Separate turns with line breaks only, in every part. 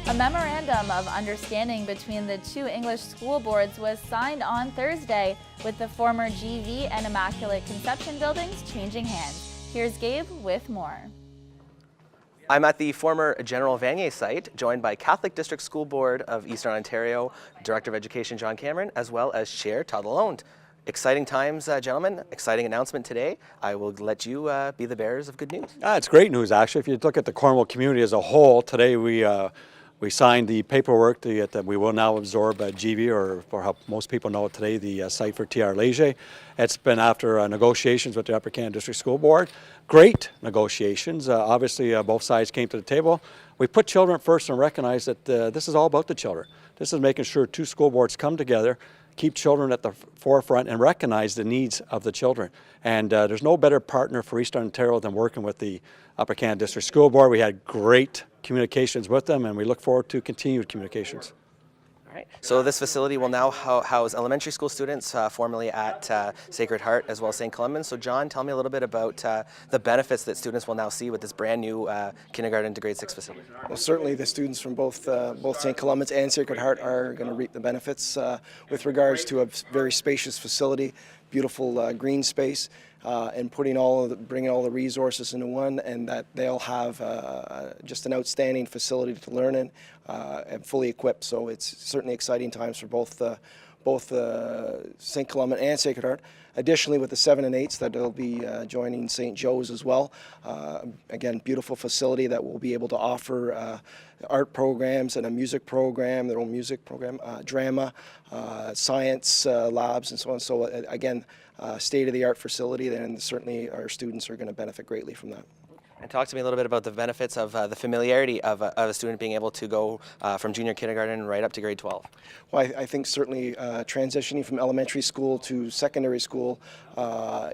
A memorandum of understanding between the two English school boards was signed on Thursday, with the former GV and Immaculate Conception buildings changing hands. Here's Gabe with more.
I'm at the former General Vanier site, joined by Catholic District School Board of Eastern Ontario, Director of Education John Cameron, as well as Chair Todd Lalonde. Exciting times, gentlemen. Exciting announcement today. I will let you be the bearers of good news.
It's great news, actually. If you look at the Cornwall community as a whole, today we signed the paperwork that we will now absorb GV, or for how most people know it today, the site for TR Léger. It's been after negotiations with the Upper Canada District School Board. Great negotiations. Obviously, both sides came to the table. We put children first and recognize that this is all about the children. This is making sure two school boards come together, keep children at the forefront, and recognize the needs of the children. And there's no better partner for Eastern Ontario than working with the Upper Canada District School Board. We had great communications with them, and we look forward to continued communications.
All right. So this facility will now house elementary school students, formerly at Sacred Heart as well as St. Columbans. So John, tell me a little bit about the benefits that students will now see with this brand new kindergarten to grade 6 facility.
Well, certainly the students from both St. Columbans and Sacred Heart are going to reap the benefits with regards to a very spacious facility, beautiful green space, and bringing all the resources into one, and that they'll have just an outstanding facility to learn in and fully equipped. So it's certainly exciting times for both St. Columbans and Sacred Heart. Additionally, with the 7 and 8s that will be joining St. Joe's as well. Again, beautiful facility that will be able to offer art programs and a music program, their own music program, drama, science labs, and so on. So again, state-of-the-art facility, and certainly our students are going to benefit greatly from that.
And talk to me a little bit about the benefits of the familiarity of a student being able to go from junior kindergarten right up to grade 12.
Well, I think certainly transitioning from elementary school to secondary school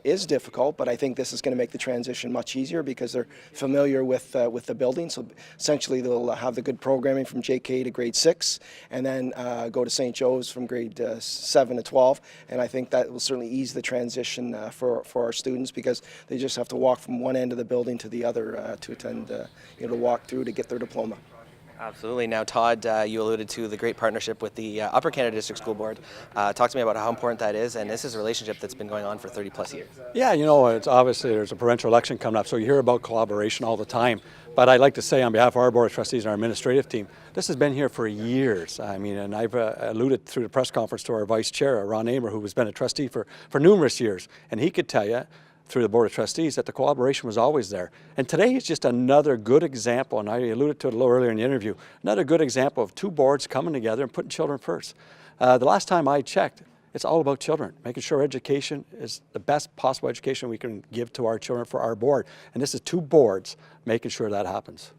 is difficult, but I think this is going to make the transition much easier because they're familiar with the building. So essentially they'll have the good programming from JK to grade 6, and then go to St. Joe's from grade 7 to 12. And I think that will certainly ease the transition for our students, because they just have to walk from one end of the building to the other to attend, to walk through to get their diploma.
Absolutely. Now, Todd, you alluded to the great partnership with the Upper Canada District School Board. Talk to me about how important that is, and this is a relationship that's been going on for 30 plus years.
Yeah, it's obviously there's a provincial election coming up, so you hear about collaboration all the time. But I'd like to say on behalf of our Board of Trustees and our administrative team, this has been here for years. I mean, and I've alluded through the press conference to our Vice Chair, Ron Amer, who has been a trustee for numerous years, and he could tell you through the Board of Trustees that the collaboration was always there. And today is just another good example, and I alluded to it a little earlier in the interview, another good example of two boards coming together and putting children first. The last time I checked, it's all about children, making sure education is the best possible education we can give to our children for our board. And this is two boards making sure that happens.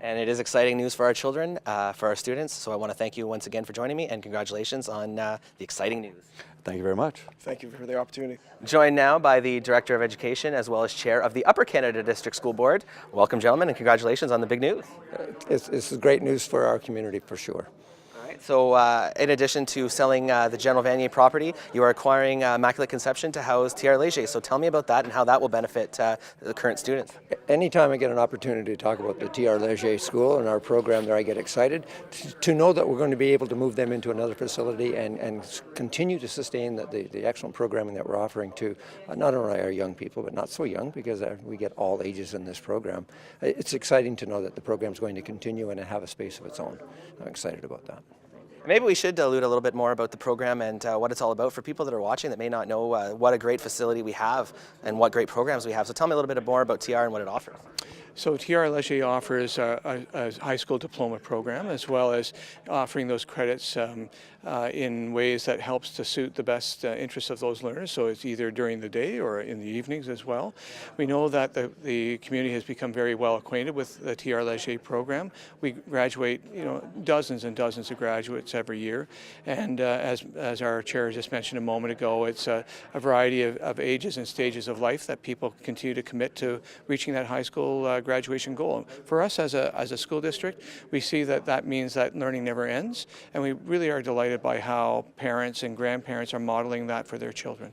And it is exciting news for our children, for our students. So I want to thank you once again for joining me, and congratulations on the exciting news.
Thank you very much.
Thank you for the opportunity.
Joined now by the Director of Education as well as Chair of the Upper Canada District School Board. Welcome, gentlemen, and congratulations on the big news.
This is great news for our community, for sure.
So in addition to selling the General Vanier property, you are acquiring Immaculate Conception to house TR Léger. So tell me about that and how that will benefit the current students.
Anytime I get an opportunity to talk about the TR Léger school and our program there, I get excited to know that we're going to be able to move them into another facility and continue to sustain the excellent programming that we're offering to not only our young people, but not so young, because we get all ages in this program. It's exciting to know that the program is going to continue and have a space of its own. I'm excited about that.
Maybe we should allude a little bit more about the program and what it's all about for people that are watching that may not know what a great facility we have and what great programs we have. So tell me a little bit more about TR and what it offers.
So TR Léger offers a high school diploma program, as well as offering those credits in ways that helps to suit the best interests of those learners. So it's either during the day or in the evenings as well. We know that the community has become very well acquainted with the TR Léger program. We graduate, dozens and dozens of graduates every year, and as our chair just mentioned a moment ago, it's a variety of ages and stages of life that people continue to commit to reaching that high school graduation goal. For us as a school district, we see that means that learning never ends, and we really are delighted by how parents and grandparents are modeling that for their children.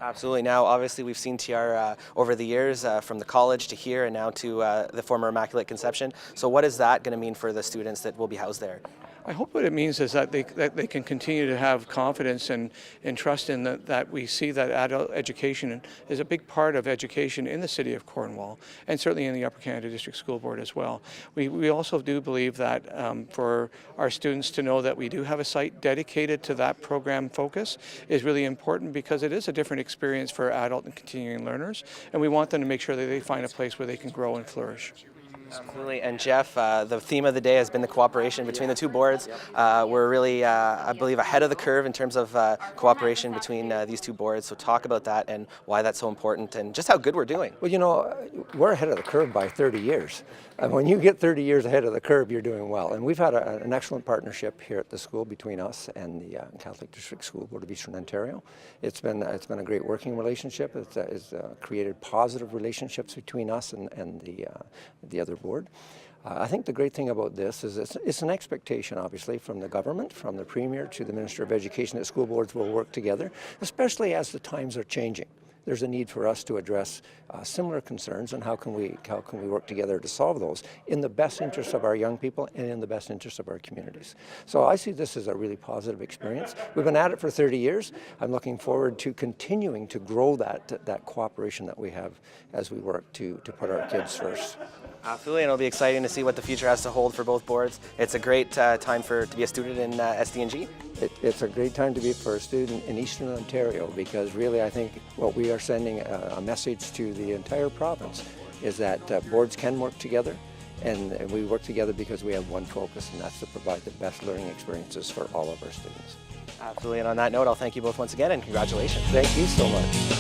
Absolutely. Now, obviously, we've seen TR over the years, from the college to here and now to the former Immaculate Conception. So what is that going to mean for the students that will be housed there?
I hope what it means is that they can continue to have confidence and trust in that we see that adult education is a big part of education in the city of Cornwall, and certainly in the Upper Canada District School Board as well. We also do believe that for our students to know that we do have a site dedicated to that program focus is really important, because it is a different experience for adult and continuing learners, and we want them to make sure that they find a place where they can grow and flourish.
Absolutely. And Jeff, the theme of the day has been the cooperation between the two boards. We're really, I believe, ahead of the curve in terms of cooperation between these two boards. So talk about that and why that's so important and just how good we're doing.
Well, you know, we're ahead of the curve by 30 years. And when you get 30 years ahead of the curve, you're doing well. And we've had an excellent partnership here at the school between us and the Catholic District School Board of Eastern Ontario. It's been a great working relationship. It's created positive relationships between us and the other board. I think the great thing about this is it's an expectation, obviously, from the government, from the Premier to the Minister of Education, that school boards will work together, especially as the times are changing. There's a need for us to address similar concerns, and how can we work together to solve those in the best interest of our young people and in the best interest of our communities. So I see this as a really positive experience. We've been at it for 30 years. I'm looking forward to continuing to grow that cooperation that we have as we work to put our kids first.
Absolutely, and it'll be exciting to see what the future has to hold for both boards. It's a great time to be a student in SDNG.
It's a great time to be for a student in Eastern Ontario, because really I think what we are sending a message to the entire province is that boards can work together, and we work together because we have one focus, and that's to provide the best learning experiences for all of our students.
Absolutely, and on that note, I'll thank you both once again, and congratulations.
Thank you so much.